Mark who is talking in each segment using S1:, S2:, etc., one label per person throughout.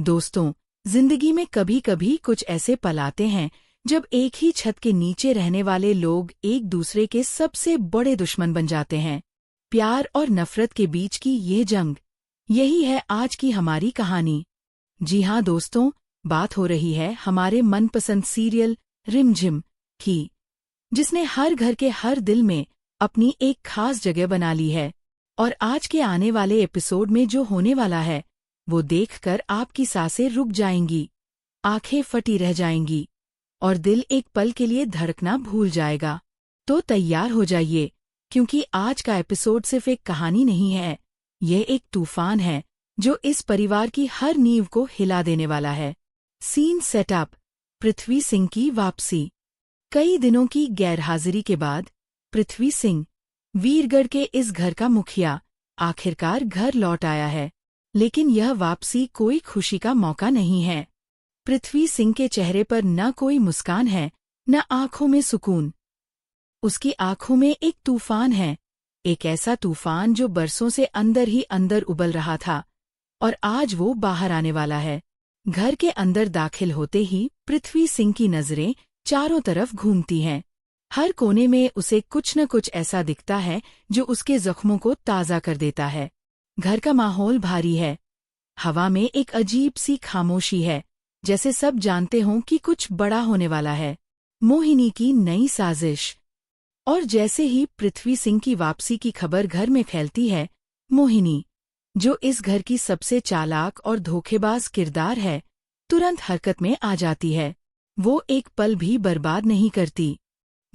S1: दोस्तों, जिंदगी में कभी कभी कुछ ऐसे पल आते हैं जब एक ही छत के नीचे रहने वाले लोग एक दूसरे के सबसे बड़े दुश्मन बन जाते हैं। प्यार और नफरत के बीच की ये जंग, यही है आज की हमारी कहानी। जी हाँ दोस्तों, बात हो रही है हमारे मनपसंद सीरियल रिमझिम की, जिसने हर घर के हर दिल में अपनी एक खास जगह बना ली है। और आज के आने वाले एपिसोड में जो होने वाला है, वो देखकर आपकी सांसें रुक जाएंगी, आंखें फटी रह जाएंगी और दिल एक पल के लिए धड़कना भूल जाएगा। तो तैयार हो जाइए, क्योंकि आज का एपिसोड सिर्फ एक कहानी नहीं है, यह एक तूफान है जो इस परिवार की हर नींव को हिला देने वाला है। सीन सेटअप: पृथ्वी सिंह की वापसी। कई दिनों की गैरहाजिरी के बाद पृथ्वी सिंह, वीरगढ़ के इस घर का मुखिया, आखिरकार घर लौट आया है। लेकिन यह वापसी कोई खुशी का मौका नहीं है। पृथ्वी सिंह के चेहरे पर न कोई मुस्कान है, न आंखों में सुकून। उसकी आंखों में एक तूफान है, एक ऐसा तूफान जो बरसों से अंदर ही अंदर उबल रहा था और आज वो बाहर आने वाला है। घर के अंदर दाखिल होते ही पृथ्वी सिंह की नजरें चारों तरफ घूमती हैं। हर कोने में उसे कुछ न कुछ ऐसा दिखता है जो उसके जख्मों को ताज़ा कर देता है। घर का माहौल भारी है, हवा में एक अजीब सी खामोशी है, जैसे सब जानते हों कि कुछ बड़ा होने वाला है। मोहिनी की नई साजिश। और जैसे ही पृथ्वी सिंह की वापसी की खबर घर में फैलती है, मोहिनी, जो इस घर की सबसे चालाक और धोखेबाज किरदार है, तुरंत हरकत में आ जाती है। वो एक पल भी बर्बाद नहीं करती।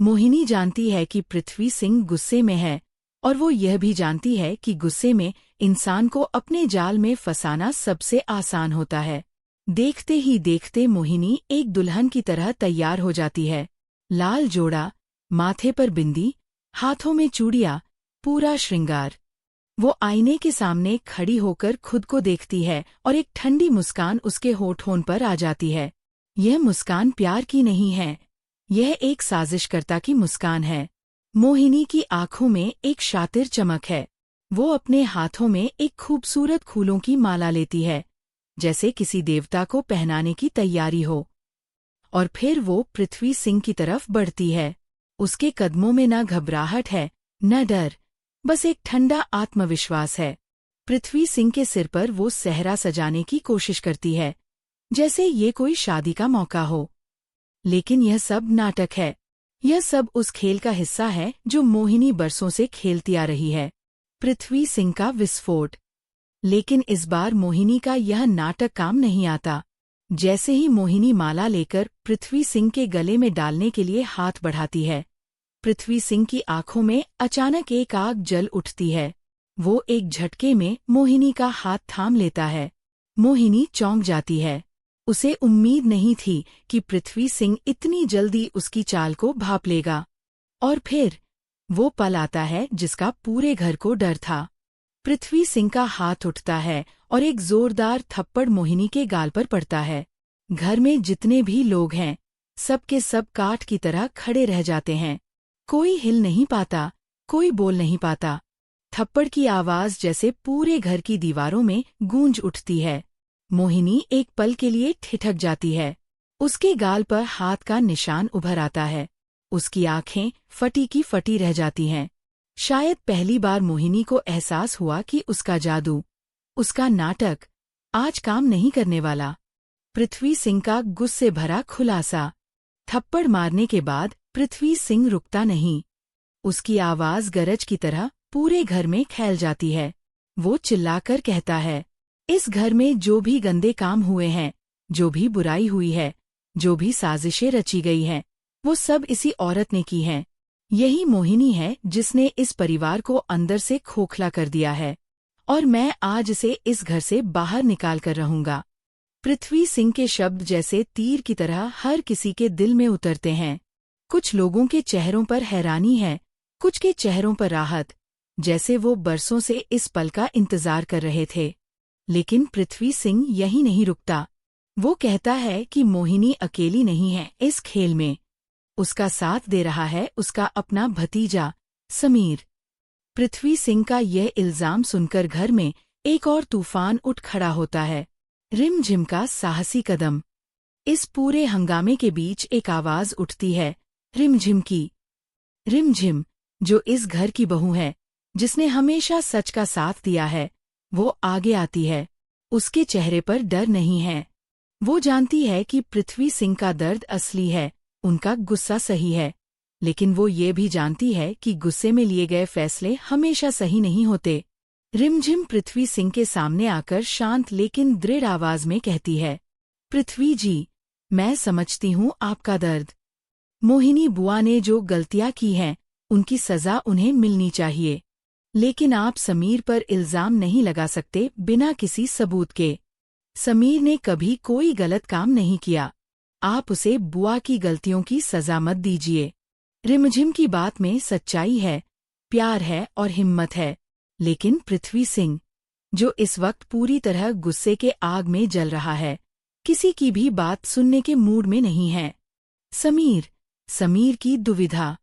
S1: मोहिनी जानती है कि पृथ्वी सिंह गुस्से में है, और वो यह भी जानती है कि गुस्से में इंसान को अपने जाल में फंसाना सबसे आसान होता है। देखते ही देखते मोहिनी एक दुल्हन की तरह तैयार हो जाती है। लाल जोड़ा, माथे पर बिंदी, हाथों में चूड़ियां, पूरा श्रृंगार। वो आईने के सामने खड़ी होकर खुद को देखती है और एक ठंडी मुस्कान उसके होठों पर आ जाती है। यह मुस्कान प्यार की नहीं है, यह एक साजिशकर्ता की मुस्कान है। मोहिनी की आंखों में एक शातिर चमक है। वो अपने हाथों में एक खूबसूरत फूलों की माला लेती है, जैसे किसी देवता को पहनाने की तैयारी हो। और फिर वो पृथ्वी सिंह की तरफ बढ़ती है। उसके कदमों में न घबराहट है, न डर, बस एक ठंडा आत्मविश्वास है। पृथ्वी सिंह के सिर पर वो सेहरा सजाने की कोशिश करती है, जैसे ये कोई शादी का मौका हो। लेकिन यह सब नाटक है। यह सब उस खेल का हिस्सा है जो मोहिनी बरसों से खेलती आ रही है। पृथ्वी सिंह का विस्फोट। लेकिन इस बार मोहिनी का यह नाटक काम नहीं आता। जैसे ही मोहिनी माला लेकर पृथ्वी सिंह के गले में डालने के लिए हाथ बढ़ाती है, पृथ्वी सिंह की आंखों में अचानक एक आग जल उठती है। वो एक झटके में मोहिनी का हाथ थाम लेता है। मोहिनी चौंक जाती है। उसे उम्मीद नहीं थी कि पृथ्वी सिंह इतनी जल्दी उसकी चाल को भांप लेगा। और फिर वो पल आता है जिसका पूरे घर को डर था। पृथ्वी सिंह का हाथ उठता है और एक जोरदार थप्पड़ मोहिनी के गाल पर पड़ता है। घर में जितने भी लोग हैं, सब के सब काठ की तरह खड़े रह जाते हैं। कोई हिल नहीं पाता, कोई बोल नहीं पाता। थप्पड़ की आवाज जैसे पूरे घर की दीवारों में गूंज उठती है। मोहिनी एक पल के लिए ठिठक जाती है। उसके गाल पर हाथ का निशान उभर आता है। उसकी आंखें फटी की फटी रह जाती हैं। शायद पहली बार मोहिनी को एहसास हुआ कि उसका जादू, उसका नाटक, आज काम नहीं करने वाला। पृथ्वी सिंह का गुस्से भरा खुलासा। थप्पड़ मारने के बाद पृथ्वी सिंह रुकता नहीं। उसकी आवाज गरज की तरह पूरे घर में फैल जाती है। वो चिल्लाकर कहता है, इस घर में जो भी गंदे काम हुए हैं, जो भी बुराई हुई है, जो भी साजिशें रची गई हैं, वो सब इसी औरत ने की हैं। यही मोहिनी है जिसने इस परिवार को अंदर से खोखला कर दिया है, और मैं आज इसे इस घर से बाहर निकाल कर रहूंगा। पृथ्वी सिंह के शब्द जैसे तीर की तरह हर किसी के दिल में उतरते हैं। कुछ लोगों के चेहरों पर हैरानी है, कुछ के चेहरों पर राहत, जैसे वो बरसों से इस पल का इंतजार कर रहे थे। लेकिन पृथ्वी सिंह यही नहीं रुकता। वो कहता है कि मोहिनी अकेली नहीं है इस खेल में। उसका साथ दे रहा है उसका अपना भतीजा समीर। पृथ्वी सिंह का यह इल्जाम सुनकर घर में एक और तूफान उठ खड़ा होता है। रिमझिम का साहसी कदम। इस पूरे हंगामे के बीच एक आवाज उठती है, रिमझिम की। रिमझिम, जो इस घर की बहू है, जिसने हमेशा सच का साथ दिया है, वो आगे आती है। उसके चेहरे पर डर नहीं है। वो जानती है कि पृथ्वी सिंह का दर्द असली है, उनका गुस्सा सही है। लेकिन वो ये भी जानती है कि गुस्से में लिए गए फैसले हमेशा सही नहीं होते। रिमझिम पृथ्वी सिंह के सामने आकर शांत लेकिन दृढ़ आवाज में कहती है, पृथ्वी जी, मैं समझती हूँ आपका दर्द। मोहिनी बुआ ने जो गलतियाँ की हैं, उनकी सजा उन्हें मिलनी चाहिए। लेकिन आप समीर पर इल्जाम नहीं लगा सकते बिना किसी सबूत के। समीर ने कभी कोई गलत काम नहीं किया। आप उसे बुआ की गलतियों की सजा मत दीजिए। रिमझिम की बात में सच्चाई है, प्यार है और हिम्मत है। लेकिन पृथ्वी सिंह, जो इस वक्त पूरी तरह गुस्से के आग में जल रहा है, किसी की भी बात सुनने के मूड में नहीं है। समीर की दुविधा।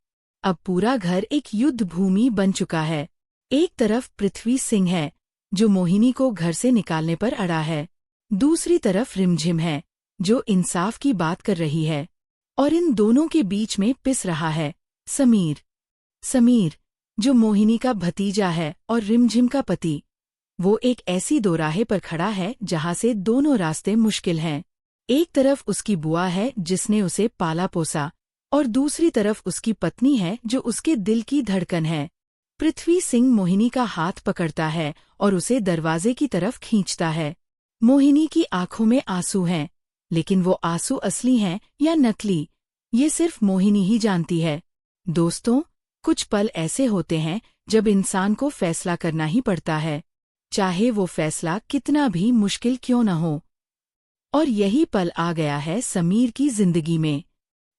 S1: अब पूरा घर एक युद्ध भूमि बन चुका है। एक तरफ पृथ्वी सिंह है, जो मोहिनी को घर से निकालने पर अड़ा है। दूसरी तरफ रिमझिम है, जो इंसाफ की बात कर रही है। और इन दोनों के बीच में पिस रहा है समीर, जो मोहिनी का भतीजा है और रिमझिम का पति। वो एक ऐसी दोराहे पर खड़ा है जहां से दोनों रास्ते मुश्किल हैं। एक तरफ उसकी बुआ है जिसने उसे पाला पोसा, और दूसरी तरफ उसकी पत्नी है जो उसके दिल की धड़कन है। पृथ्वी सिंह मोहिनी का हाथ पकड़ता है और उसे दरवाजे की तरफ खींचता है। मोहिनी की आंखों में आंसू हैं, लेकिन वो आंसू असली हैं या नकली, ये सिर्फ मोहिनी ही जानती है। दोस्तों, कुछ पल ऐसे होते हैं जब इंसान को फैसला करना ही पड़ता है, चाहे वो फैसला कितना भी मुश्किल क्यों न हो। और यही पल आ गया है समीर की जिंदगी में।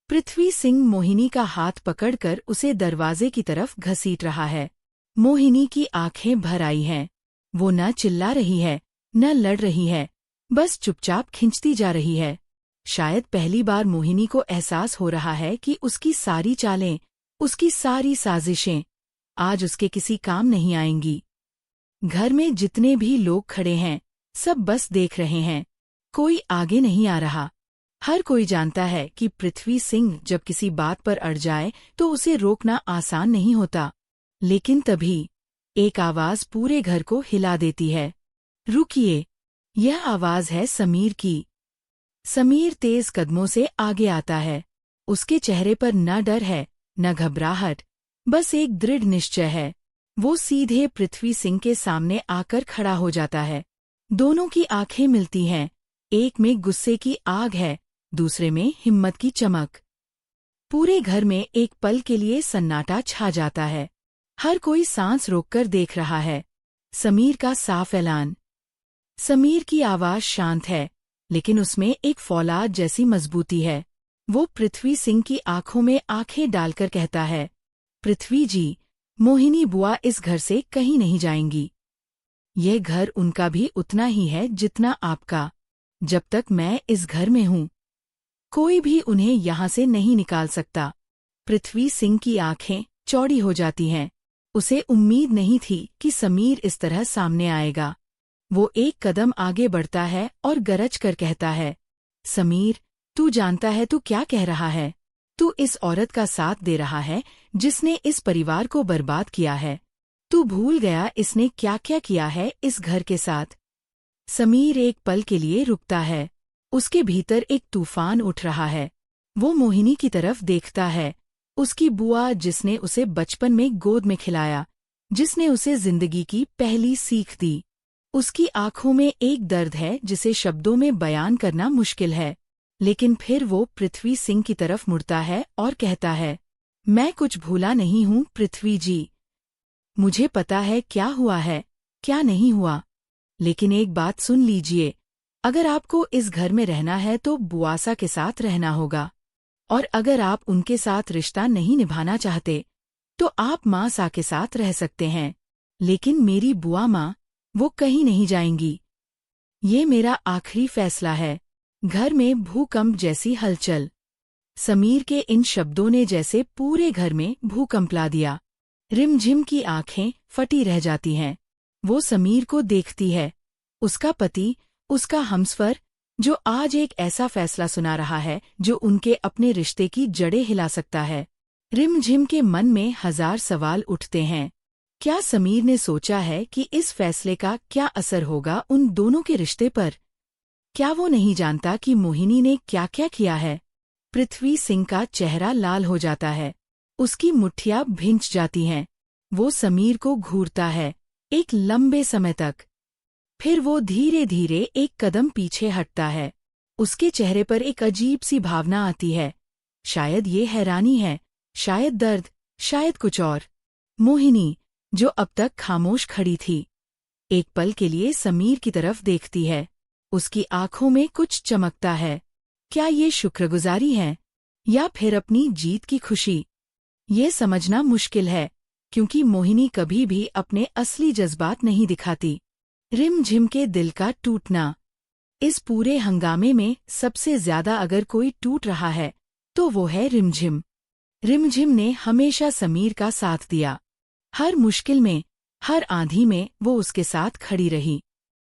S1: पृथ्वी सिंह मोहिनी का हाथ पकड़कर उसे दरवाजे की तरफ घसीट रहा है। मोहिनी की आंखें भर आई हैं। वो न चिल्ला रही है, न लड़ रही है, बस चुपचाप खिंचती जा रही है। शायद पहली बार मोहिनी को एहसास हो रहा है कि उसकी सारी चालें, उसकी सारी साजिशें आज उसके किसी काम नहीं आएंगी। घर में जितने भी लोग खड़े हैं, सब बस देख रहे हैं। कोई आगे नहीं आ रहा। हर कोई जानता है कि पृथ्वी सिंह जब किसी बात पर अड़ जाए तो उसे रोकना आसान नहीं होता। लेकिन तभी एक आवाज पूरे घर को हिला देती है, रुकिए। यह आवाज है समीर की। समीर तेज कदमों से आगे आता है। उसके चेहरे पर न डर है, न घबराहट, बस एक दृढ़ निश्चय है। वो सीधे पृथ्वी सिंह के सामने आकर खड़ा हो जाता है। दोनों की आंखें मिलती हैं। एक में गुस्से की आग है, दूसरे में हिम्मत की चमक। पूरे घर में एक पल के लिए सन्नाटा छा जाता है। हर कोई सांस रोककर देख रहा है। समीर का साफ ऐलान। समीर की आवाज शांत है, लेकिन उसमें एक फौलाद जैसी मजबूती है। वो पृथ्वी सिंह की आंखों में आंखें डालकर कहता है, पृथ्वी जी, मोहिनी बुआ इस घर से कहीं नहीं जाएंगी। यह घर उनका भी उतना ही है जितना आपका। जब तक मैं इस घर में हूँ, कोई भी उन्हें यहाँ से नहीं निकाल सकता। पृथ्वी सिंह की आंखें चौड़ी हो जाती हैं। उसे उम्मीद नहीं थी कि समीर इस तरह सामने आएगा। वो एक कदम आगे बढ़ता है और गरज कर कहता है, समीर, तू जानता है तू क्या कह रहा है? तू इस औरत का साथ दे रहा है जिसने इस परिवार को बर्बाद किया है। तू भूल गया इसने क्या क्या किया है इस घर के साथ। समीर एक पल के लिए रुकता है। उसके भीतर एक तूफान उठ रहा है। वो मोहिनी की तरफ देखता है, उसकी बुआ जिसने उसे बचपन में गोद में खिलाया, जिसने उसे जिंदगी की पहली सीख दी। उसकी आंखों में एक दर्द है जिसे शब्दों में बयान करना मुश्किल है। लेकिन फिर वो पृथ्वी सिंह की तरफ मुड़ता है और कहता है, मैं कुछ भूला नहीं हूँ पृथ्वी जी। मुझे पता है क्या हुआ है, क्या नहीं हुआ। लेकिन एक बात सुन लीजिए, अगर आपको इस घर में रहना है तो बुआसा के साथ रहना होगा। और अगर आप उनके साथ रिश्ता नहीं निभाना चाहते, तो आप माँ सा के साथ रह सकते हैं। लेकिन मेरी बुआ माँ, वो कहीं नहीं जाएंगी। ये मेरा आखिरी फैसला है। घर में भूकंप जैसी हलचल। समीर के इन शब्दों ने जैसे पूरे घर में भूकंप ला दिया। रिमझिम की आंखें फटी रह जाती हैं। वो समीर को देखती है। उसका पति, उसका हमसफर, जो आज एक ऐसा फैसला सुना रहा है जो उनके अपने रिश्ते की जड़ें हिला सकता है। रिमझिम के मन में 1000 सवाल उठते हैं। क्या समीर ने सोचा है कि इस फैसले का क्या असर होगा उन दोनों के रिश्ते पर? क्या वो नहीं जानता कि मोहिनी ने क्या क्या किया है? पृथ्वी सिंह का चेहरा लाल हो जाता है। उसकी मुट्ठियां भिंच जाती हैं। वो समीर को घूरता है, एक लंबे समय तक। फिर वो धीरे धीरे एक कदम पीछे हटता है। उसके चेहरे पर एक अजीब सी भावना आती है। शायद ये हैरानी है, शायद दर्द, शायद कुछ और। मोहिनी, जो अब तक खामोश खड़ी थी, एक पल के लिए समीर की तरफ देखती है। उसकी आंखों में कुछ चमकता है। क्या ये शुक्रगुजारी है या फिर अपनी जीत की खुशी? ये समझना मुश्किल है, क्योंकि मोहिनी कभी भी अपने असली जज्बात नहीं दिखाती। रिमझिम के दिल का टूटना। इस पूरे हंगामे में सबसे ज्यादा अगर कोई टूट रहा है तो वो है रिमझिम। रिमझिम ने हमेशा समीर का साथ दिया। हर मुश्किल में, हर आंधी में वो उसके साथ खड़ी रही।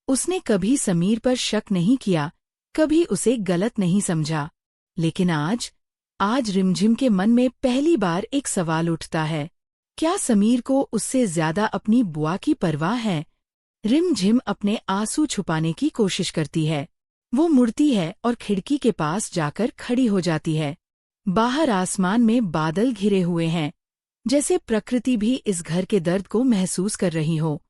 S1: उसने कभी समीर पर शक नहीं किया, कभी उसे गलत नहीं समझा। लेकिन आज रिमझिम के मन में पहली बार एक सवाल उठता है। क्या समीर को उससे ज्यादा अपनी बुआ की परवाह है? रिमझिम अपने आंसू छुपाने की कोशिश करती है। वो मुड़ती है और खिड़की के पास जाकर खड़ी हो जाती है। बाहर आसमान में बादल घिरे हुए हैं, जैसे प्रकृति भी इस घर के दर्द को महसूस कर रही हो।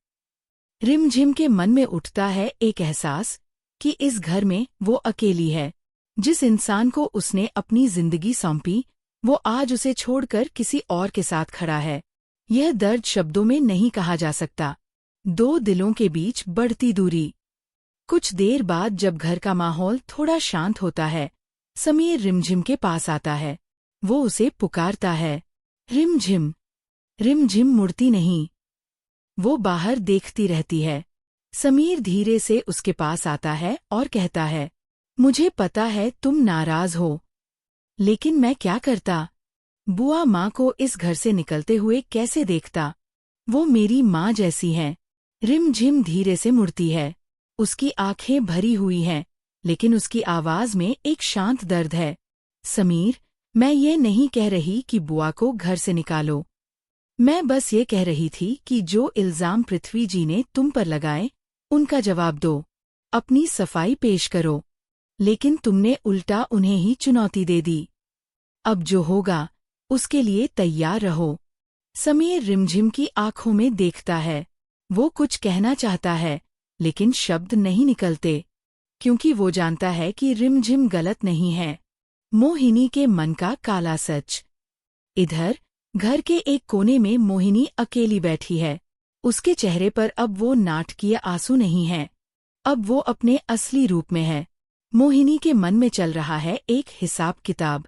S1: रिमझिम के मन में उठता है एक एहसास कि इस घर में वो अकेली है। जिस इंसान को उसने अपनी जिंदगी सौंपी, वो आज उसे छोड़कर किसी और के साथ खड़ा है। यह दर्द शब्दों में नहीं कहा जा सकता। दो दिलों के बीच बढ़ती दूरी। कुछ देर बाद जब घर का माहौल थोड़ा शांत होता है, समीर रिमझिम के पास आता है। वो उसे पुकारता है, रिमझिम। रिमझिम मुड़ती नहीं। वो बाहर देखती रहती है। समीर धीरे से उसके पास आता है और कहता है, मुझे पता है तुम नाराज हो, लेकिन मैं क्या करता? बुआ माँ को इस घर से निकलते हुए कैसे देखता? वो मेरी माँ जैसी हैं। रिमझिम धीरे से मुड़ती है। उसकी आंखें भरी हुई हैं, लेकिन उसकी आवाज में एक शांत दर्द है। समीर, मैं ये नहीं कह रही कि बुआ को घर से निकालो। मैं बस ये कह रही थी कि जो इल्जाम पृथ्वी जी ने तुम पर लगाए, उनका जवाब दो। अपनी सफाई पेश करो। लेकिन तुमने उल्टा उन्हें ही चुनौती दे दी। अब जो होगा, उसके लिए तैयार रहो। समीर रिमझिम की आंखों में देखता है। वो कुछ कहना चाहता है, लेकिन शब्द नहीं निकलते, क्योंकि वो जानता है कि रिमझिम गलत नहीं है। मोहिनी के मन का काला सच। इधर घर के एक कोने में मोहिनी अकेली बैठी है। उसके चेहरे पर अब वो नाटकीय आंसू नहीं है। अब वो अपने असली रूप में है। मोहिनी के मन में चल रहा है एक हिसाब किताब।